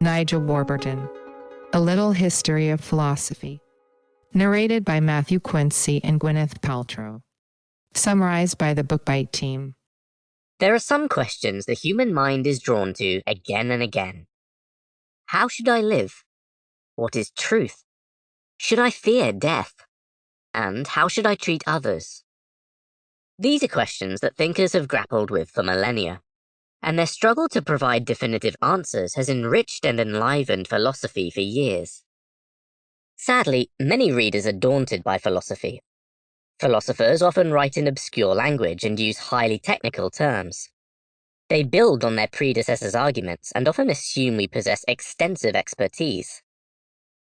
Nigel Warburton, A Little History of Philosophy. Narrated by Matthew Quincy and Gwyneth Paltrow. Summarized by the BookBite team. There are some questions the human mind is drawn to again and again. How should I live? What is truth? Should I fear death? And how should I treat others? These are questions that thinkers have grappled with for millennia, and their struggle to provide definitive answers has enriched and enlivened philosophy for years. Sadly, many readers are daunted by philosophy. Philosophers often write in obscure language and use highly technical terms. They build on their predecessors' arguments and often assume we possess extensive expertise.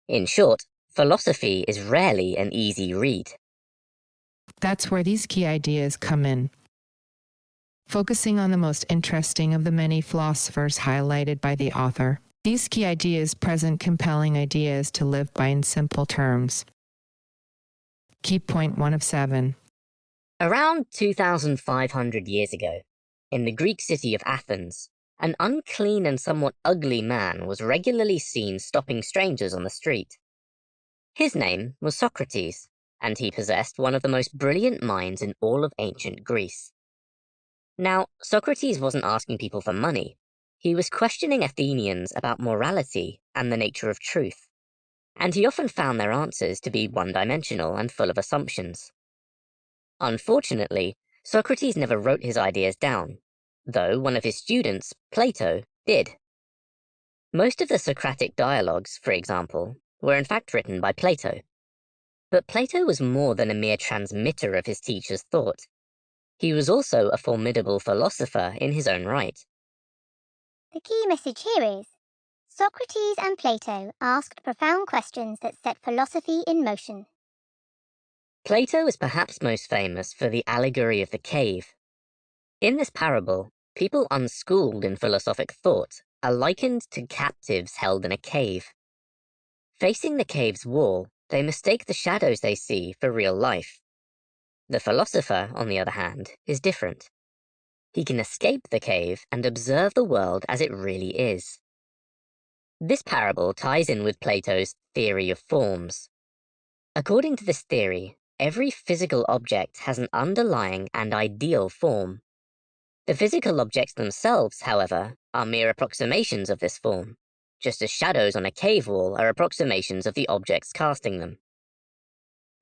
In short, philosophy is rarely an easy read. That's where these key ideas come in. Focusing on the most interesting of the many philosophers highlighted by the author, these key ideas present compelling ideas to live by in simple terms. Key point 1 of 7. Around 2,500 years ago, in the Greek city of Athens, an unclean and somewhat ugly man was regularly seen stopping strangers on the street. His name was Socrates, and he possessed one of the most brilliant minds in all of ancient Greece. Now, Socrates wasn't asking people for money. He was questioning Athenians about morality and the nature of truth, and he often found their answers to be one-dimensional and full of assumptions. Unfortunately, Socrates never wrote his ideas down, though one of his students, Plato, did. Most of the Socratic dialogues, for example, were in fact written by Plato. But Plato was more than a mere transmitter of his teacher's thought. He was also a formidable philosopher in his own right. The key message here is, Socrates and Plato asked profound questions that set philosophy in motion. Plato is perhaps most famous for the allegory of the cave. In this parable, people unschooled in philosophic thought are likened to captives held in a cave. Facing the cave's wall, they mistake the shadows they see for real life. The philosopher, on the other hand, is different. He can escape the cave and observe the world as it really is. This parable ties in with Plato's theory of forms. According to this theory, every physical object has an underlying and ideal form. The physical objects themselves, however, are mere approximations of this form, just as shadows on a cave wall are approximations of the objects casting them.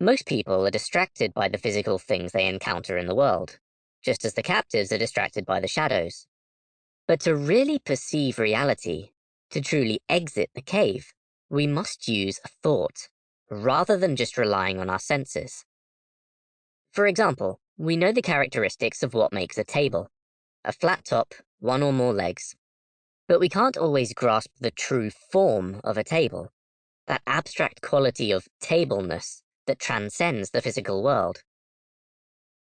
Most people are distracted by the physical things they encounter in the world, just as the captives are distracted by the shadows. But to really perceive reality, to truly exit the cave, we must use thought, rather than just relying on our senses. For example, we know the characteristics of what makes a table: a flat top, one or more legs. But we can't always grasp the true form of a table, that abstract quality of tableness that transcends the physical world.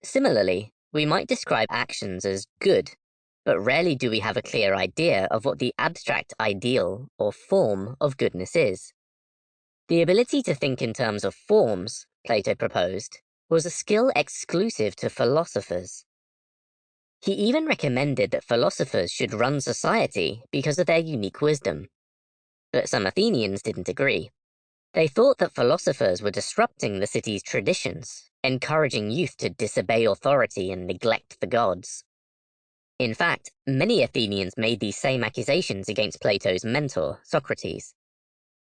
Similarly, we might describe actions as good, but rarely do we have a clear idea of what the abstract ideal or form of goodness is. The ability to think in terms of forms, Plato proposed, was a skill exclusive to philosophers. He even recommended that philosophers should run society because of their unique wisdom. But some Athenians didn't agree. They thought that philosophers were disrupting the city's traditions, encouraging youth to disobey authority and neglect the gods. In fact, many Athenians made these same accusations against Plato's mentor, Socrates.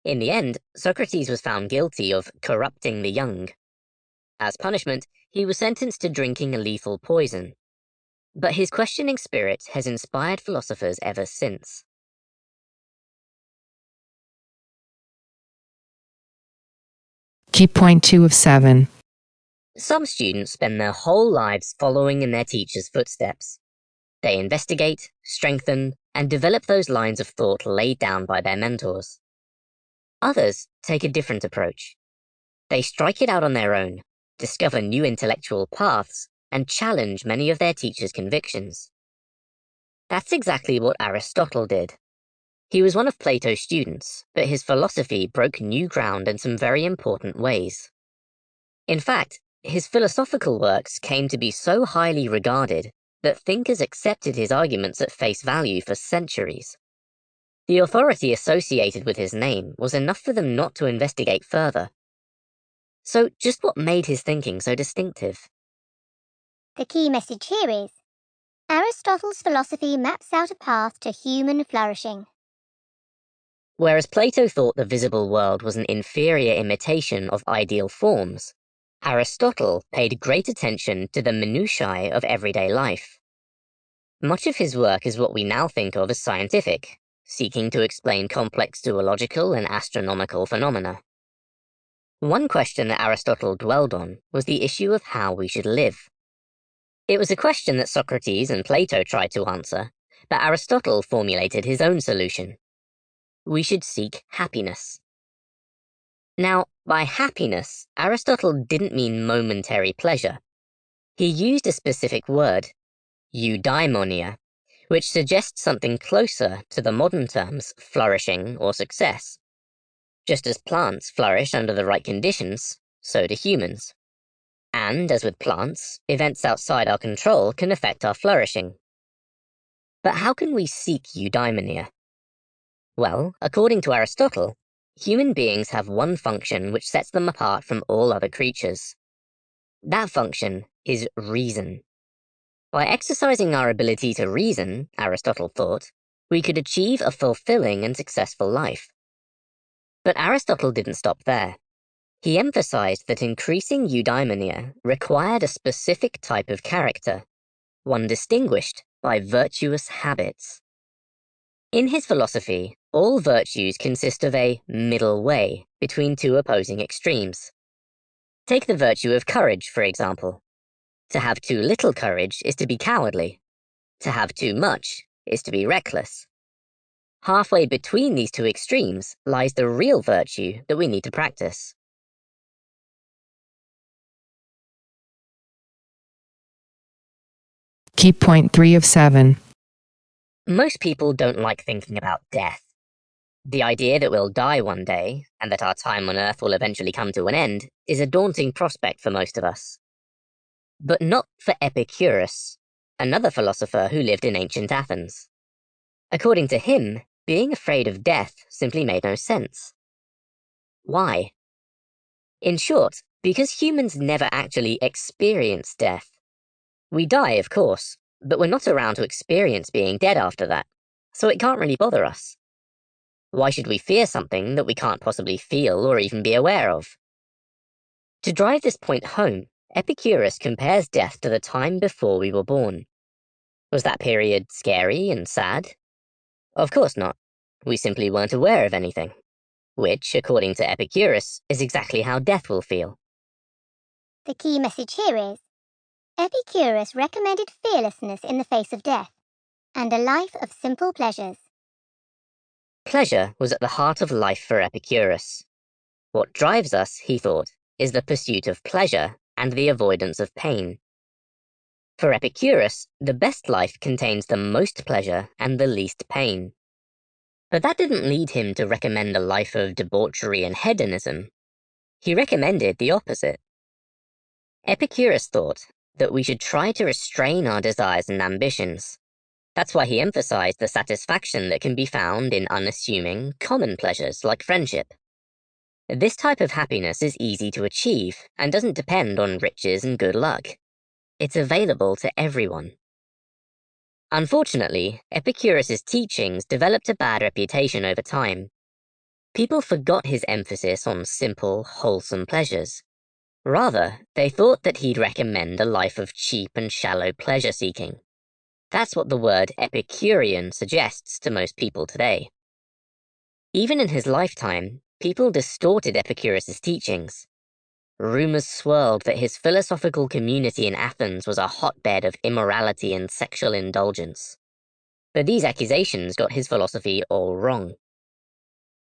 In the end, Socrates was found guilty of corrupting the young. As punishment, he was sentenced to drinking a lethal poison. But his questioning spirit has inspired philosophers ever since. Key point 2 of 7. Some students spend their whole lives following in their teachers' footsteps. They investigate, strengthen, and develop those lines of thought laid down by their mentors. Others take a different approach. They strike it out on their own, discover new intellectual paths, and challenge many of their teachers' convictions. That's exactly what Aristotle did. He was one of Plato's students, but his philosophy broke new ground in some very important ways. In fact, his philosophical works came to be so highly regarded that thinkers accepted his arguments at face value for centuries. The authority associated with his name was enough for them not to investigate further. So just what made his thinking so distinctive? The key message here is, Aristotle's philosophy maps out a path to human flourishing. Whereas Plato thought the visible world was an inferior imitation of ideal forms, Aristotle paid great attention to the minutiae of everyday life. Much of his work is what we now think of as scientific, seeking to explain complex zoological and astronomical phenomena. One question that Aristotle dwelled on was the issue of how we should live. It was a question that Socrates and Plato tried to answer, but Aristotle formulated his own solution. We should seek happiness. Now, by happiness, Aristotle didn't mean momentary pleasure. He used a specific word, eudaimonia, which suggests something closer to the modern terms flourishing or success. Just as plants flourish under the right conditions, so do humans. And as with plants, events outside our control can affect our flourishing. But how can we seek eudaimonia? Well, according to Aristotle, human beings have one function which sets them apart from all other creatures. That function is reason. By exercising our ability to reason, Aristotle thought, we could achieve a fulfilling and successful life. But Aristotle didn't stop there. He emphasized that increasing eudaimonia required a specific type of character, one distinguished by virtuous habits. In his philosophy, all virtues consist of a middle way between two opposing extremes. Take the virtue of courage, for example. To have too little courage is to be cowardly. To have too much is to be reckless. Halfway between these two extremes lies the real virtue that we need to practice. Key point 3 of 7. Most people don't like thinking about death. The idea that we'll die one day, and that our time on Earth will eventually come to an end, is a daunting prospect for most of us. But not for Epicurus, another philosopher who lived in ancient Athens. According to him, being afraid of death simply made no sense. Why? In short, because humans never actually experience death. We die, of course, but we're not around to experience being dead after that, so it can't really bother us. Why should we fear something that we can't possibly feel or even be aware of? To drive this point home, Epicurus compares death to the time before we were born. Was that period scary and sad? Of course not. We simply weren't aware of anything, which, according to Epicurus, is exactly how death will feel. The key message here is, Epicurus recommended fearlessness in the face of death, and a life of simple pleasures. Pleasure was at the heart of life for Epicurus. What drives us, he thought, is the pursuit of pleasure and the avoidance of pain. For Epicurus, the best life contains the most pleasure and the least pain. But that didn't lead him to recommend a life of debauchery and hedonism. He recommended the opposite. Epicurus thought that we should try to restrain our desires and ambitions. That's why he emphasized the satisfaction that can be found in unassuming, common pleasures like friendship. This type of happiness is easy to achieve and doesn't depend on riches and good luck. It's available to everyone. Unfortunately, Epicurus's teachings developed a bad reputation over time. People forgot his emphasis on simple, wholesome pleasures. Rather, they thought that he'd recommend a life of cheap and shallow pleasure-seeking. That's what the word Epicurean suggests to most people today. Even in his lifetime, people distorted Epicurus's teachings. Rumors swirled that his philosophical community in Athens was a hotbed of immorality and sexual indulgence. But these accusations got his philosophy all wrong.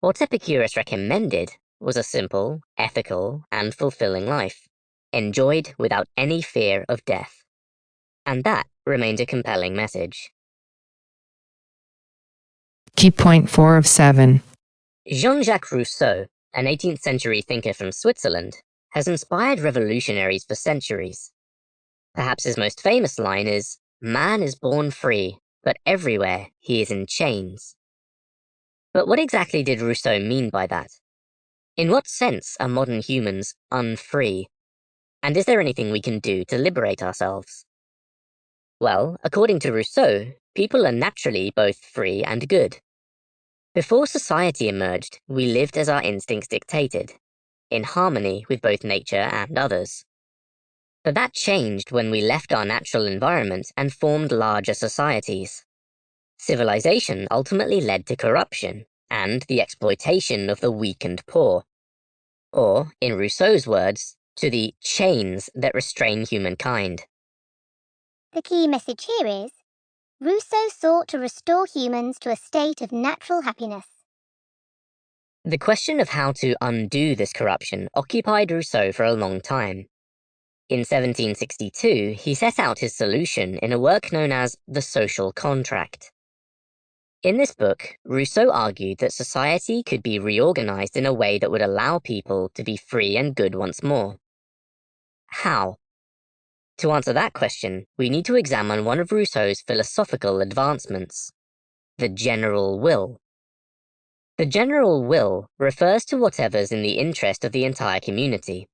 What Epicurus recommended was a simple, ethical, and fulfilling life, enjoyed without any fear of death. And that remained a compelling message. Key point 4 of 7. JeanJacques Rousseau, an 18th century thinker from Switzerland, has inspired revolutionaries for centuries. Perhaps his most famous line is, "Man is born free, but everywhere he is in chains." But what exactly did Rousseau mean by that? In what sense are modern humans unfree? And is there anything we can do to liberate ourselves? Well, according to Rousseau, people are naturally both free and good. Before society emerged, we lived as our instincts dictated, in harmony with both nature and others. But that changed when we left our natural environment and formed larger societies. Civilization ultimately led to corruption and the exploitation of the weak and poor. Or, in Rousseau's words, to the chains that restrain humankind. The key message here is, Rousseau sought to restore humans to a state of natural happiness. The question of how to undo this corruption occupied Rousseau for a long time. In 1762, he set out his solution in a work known as The Social Contract. In this book, Rousseau argued that society could be reorganized in a way that would allow people to be free and good once more. How? To answer that question, we need to examine one of Rousseau's philosophical advancements, the general will. The general will refers to whatever's in the interest of the entire community.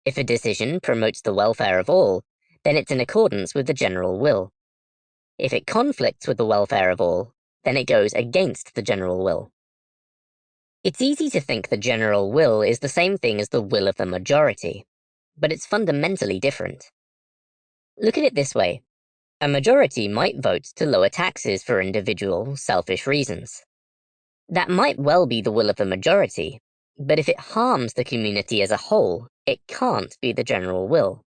If a decision promotes the welfare of all, then it's in accordance with the general will. If it conflicts with the welfare of all, then it goes against the general will. It's easy to think the general will is the same thing as the will of the majority, but it's fundamentally different. Look at it this way. A majority might vote to lower taxes for individual, selfish reasons. That might well be the will of the majority, but if it harms the community as a whole, it can't be the general will.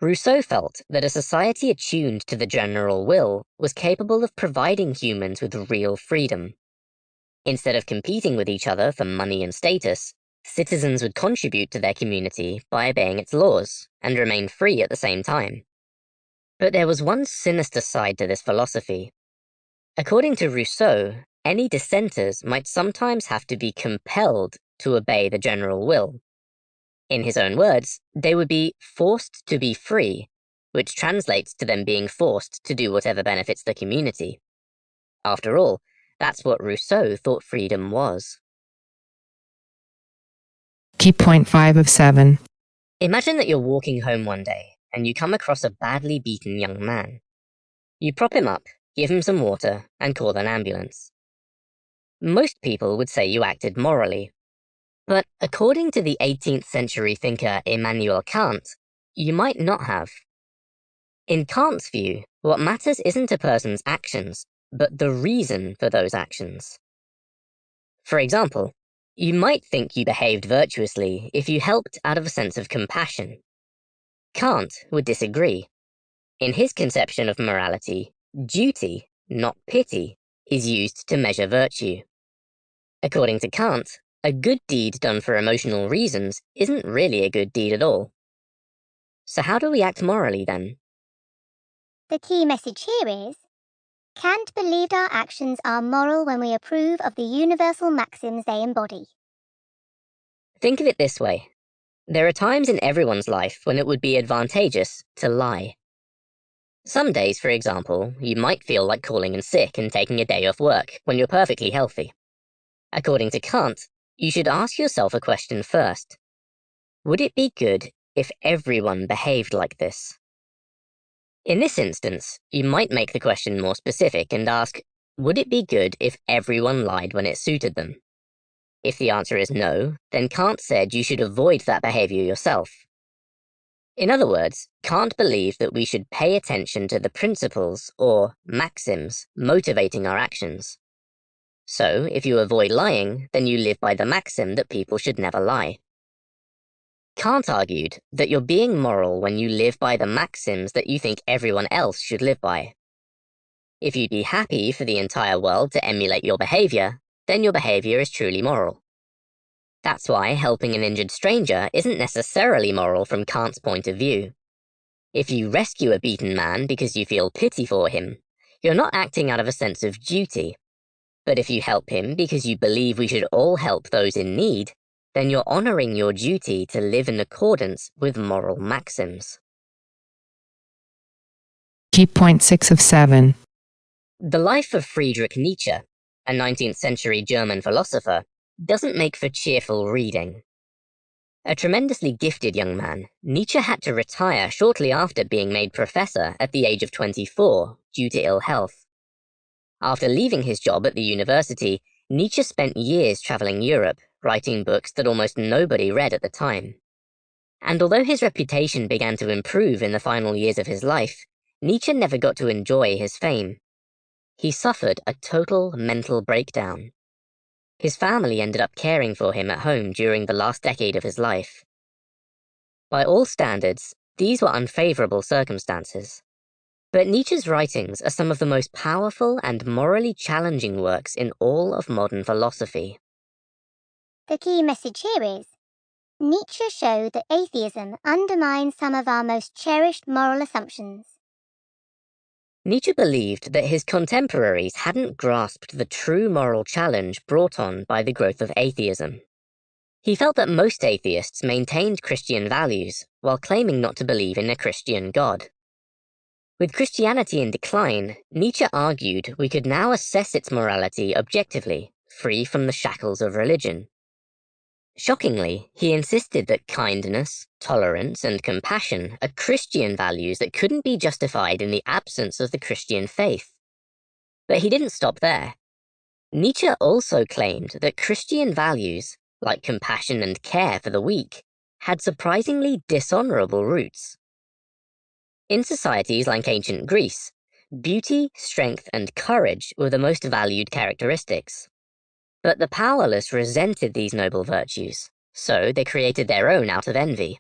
Rousseau felt that a society attuned to the general will was capable of providing humans with real freedom. Instead of competing with each other for money and status, citizens would contribute to their community by obeying its laws and remain free at the same time. But there was one sinister side to this philosophy. According to Rousseau, any dissenters might sometimes have to be compelled to obey the general will. In his own words, they would be forced to be free, which translates to them being forced to do whatever benefits the community. After all, that's what Rousseau thought freedom was. Key point 5 of 7. Imagine that you're walking home one day and you come across a badly beaten young man. You prop him up, give him some water, and call an ambulance. Most people would say you acted morally. But according to the 18th century thinker Emmanuel Kant, you might not have. In Kant's view, what matters isn't a person's actions, but the reason for those actions. For example, you might think you behaved virtuously if you helped out of a sense of compassion. Kant would disagree. In his conception of morality, duty, not pity, is used to measure virtue. According to Kant, a good deed done for emotional reasons isn't really a good deed at all. So how do we act morally then? The key message here is, Kant believed our actions are moral when we approve of the universal maxims they embody. Think of it this way. There are times in everyone's life when it would be advantageous to lie. Some days, for example, you might feel like calling in sick and taking a day off work when you're perfectly healthy. According to Kant, you should ask yourself a question first. Would it be good if everyone behaved like this? In this instance, you might make the question more specific and ask, would it be good if everyone lied when it suited them? If the answer is no, then Kant said you should avoid that behavior yourself. In other words, Kant believed that we should pay attention to the principles, or maxims, motivating our actions. So, if you avoid lying, then you live by the maxim that people should never lie. Kant argued that you're being moral when you live by the maxims that you think everyone else should live by. If you'd be happy for the entire world to emulate your behavior, then your behavior is truly moral. That's why helping an injured stranger isn't necessarily moral from Kant's point of view. If you rescue a beaten man because you feel pity for him, you're not acting out of a sense of duty. But if you help him because you believe we should all help those in need, then you're honoring your duty to live in accordance with moral maxims. Key point 6 of 7. The life of Friedrich Nietzsche, a 19th century German philosopher, doesn't make for cheerful reading. A tremendously gifted young man, Nietzsche had to retire shortly after being made professor at the age of 24 due to ill health. After leaving his job at the university, Nietzsche spent years traveling Europe, writing books that almost nobody read at the time. And although his reputation began to improve in the final years of his life, Nietzsche never got to enjoy his fame. He suffered a total mental breakdown. His family ended up caring for him at home during the last decade of his life. By all standards, these were unfavorable circumstances. But Nietzsche's writings are some of the most powerful and morally challenging works in all of modern philosophy. The key message here is, Nietzsche showed that atheism undermines some of our most cherished moral assumptions. Nietzsche believed that his contemporaries hadn't grasped the true moral challenge brought on by the growth of atheism. He felt that most atheists maintained Christian values while claiming not to believe in a Christian God. With Christianity in decline, Nietzsche argued we could now assess its morality objectively, free from the shackles of religion. Shockingly, he insisted that kindness, tolerance, and compassion are Christian values that couldn't be justified in the absence of the Christian faith. But he didn't stop there. Nietzsche also claimed that Christian values, like compassion and care for the weak, had surprisingly dishonorable roots. In societies like ancient Greece, beauty, strength, and courage were the most valued characteristics. But the powerless resented these noble virtues, so they created their own out of envy.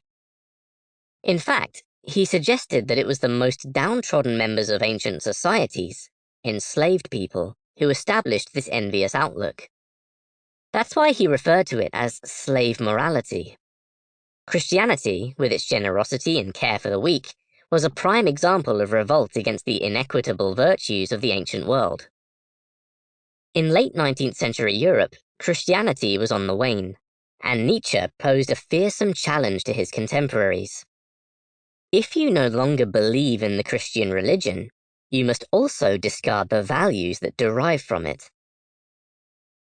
In fact, he suggested that it was the most downtrodden members of ancient societies, enslaved people, who established this envious outlook. That's why he referred to it as slave morality. Christianity, with its generosity and care for the weak, was a prime example of revolt against the inequitable virtues of the ancient world. In late 19th century Europe, Christianity was on the wane, and Nietzsche posed a fearsome challenge to his contemporaries. If you no longer believe in the Christian religion, you must also discard the values that derive from it.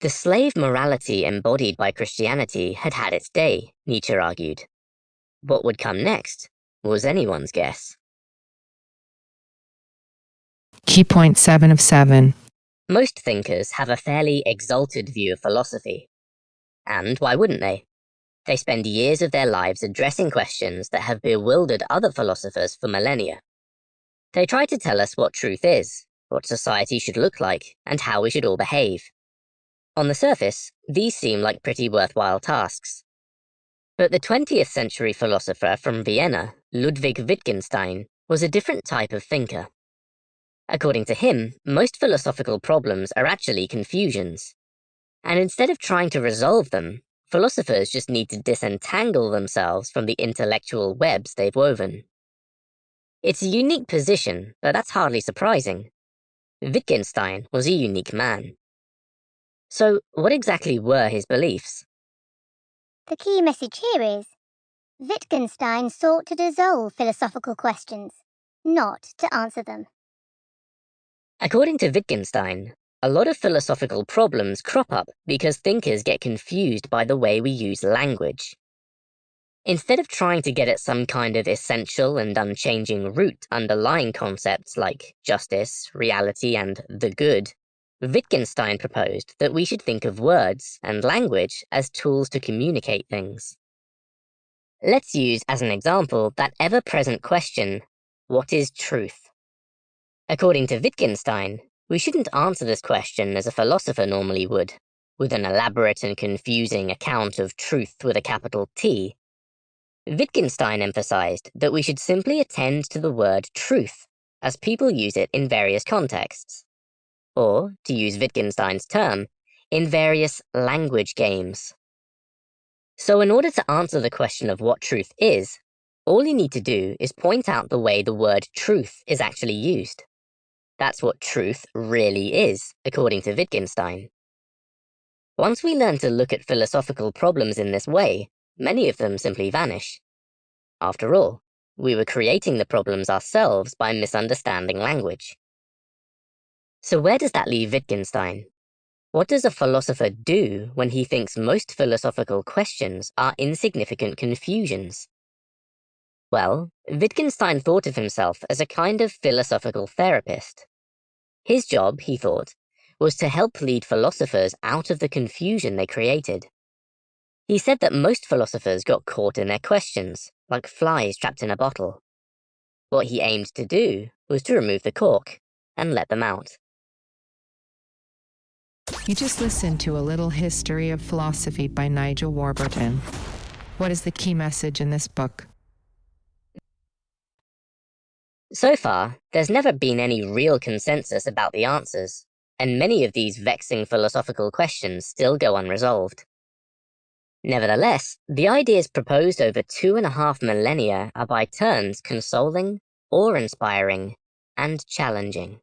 The slave morality embodied by Christianity had had its day, Nietzsche argued. What would come next was anyone's guess. Key point 7 of 7. Most thinkers have a fairly exalted view of philosophy. And why wouldn't they? They spend years of their lives addressing questions that have bewildered other philosophers for millennia. They try to tell us what truth is, what society should look like, and how we should all behave. On the surface, these seem like pretty worthwhile tasks. But the 20th century philosopher from Vienna, Ludwig Wittgenstein, was a different type of thinker. According to him, most philosophical problems are actually confusions. And instead of trying to resolve them, philosophers just need to disentangle themselves from the intellectual webs they've woven. It's a unique position, but that's hardly surprising. Wittgenstein was a unique man. So, what exactly were his beliefs? The key message here is, Wittgenstein sought to dissolve philosophical questions, not to answer them. According to Wittgenstein, a lot of philosophical problems crop up because thinkers get confused by the way we use language. Instead of trying to get at some kind of essential and unchanging root underlying concepts like justice, reality, and the good, Wittgenstein proposed that we should think of words and language as tools to communicate things. Let's use as an example that ever-present question, what is truth? According to Wittgenstein, we shouldn't answer this question as a philosopher normally would, with an elaborate and confusing account of truth with a capital T. Wittgenstein emphasized that we should simply attend to the word truth, as people use it in various contexts. Or, to use Wittgenstein's term, in various language games. So in order to answer the question of what truth is, all you need to do is point out the way the word truth is actually used. That's what truth really is, according to Wittgenstein. Once we learn to look at philosophical problems in this way, many of them simply vanish. After all, we were creating the problems ourselves by misunderstanding language. So where does that leave Wittgenstein? What does a philosopher do when he thinks most philosophical questions are insignificant confusions? Well, Wittgenstein thought of himself as a kind of philosophical therapist. His job, he thought, was to help lead philosophers out of the confusion they created. He said that most philosophers got caught in their questions, like flies trapped in a bottle. What he aimed to do was to remove the cork and let them out. You just listened to A Little History of Philosophy by Nigel Warburton. What is the key message in this book? So far, there's never been any real consensus about the answers, and many of these vexing philosophical questions still go unresolved. Nevertheless, the ideas proposed over 2.5 millennia are by turns consoling, awe-inspiring, and challenging.